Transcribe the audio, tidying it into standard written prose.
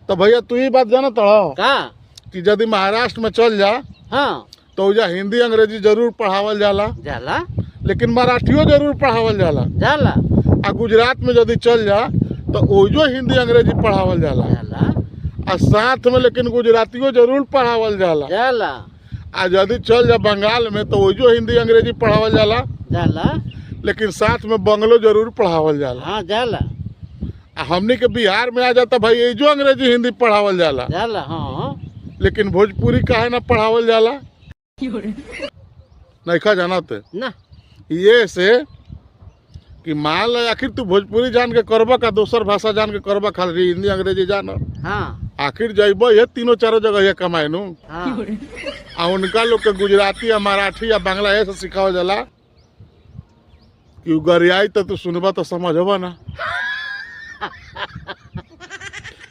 तो भैया तू ही बात जाना तड़ो का कि यदि महाराष्ट्र में चल जा हाँ तो उजा हिंदी अंग्रेजी जरूर पढ़ावल जाला, जाला लेकिन मराठियो जरूर पढ़ावल जाला। जाला आ गुजरात में यदि चल जा तो ओजो हिंदी अंग्रेजी पढ़ावल जाला। जाला आ साथ में लेकिन गुजरातियों जरूर पढ़ावल जाला। जाला आ यदि चल जा बंगाल में तो ओजो हिंदी अंग्रेजी पढ़ावल जाला, जाला लेकिन साथ में बंगलो जरूर पढ़ावल जाला। हाँ जाला आ हमनी के बिहार में आ जाता भाई एजो अंग्रेजी हिंदी पढ़ावल जाला, जाला हाँ लेकिन भोजपुरी काहे ना पढ़ावल जाला? नइखा जानत ना ये से कि मान ल आखिर तू भोजपुरी जान के करबा का दोसर भाषा जान के करबा, खाली हिंदी अंग्रेजी जान? हाँ आखिर जइब ये तीनों चारों जगह ये कमाए नु। हाँ आ उनका लोग के गुजराती या मराठी या बांग्ला ऐसे सिखावल जाला कि गरियाई तो तू सुनबा तो समझबा ना।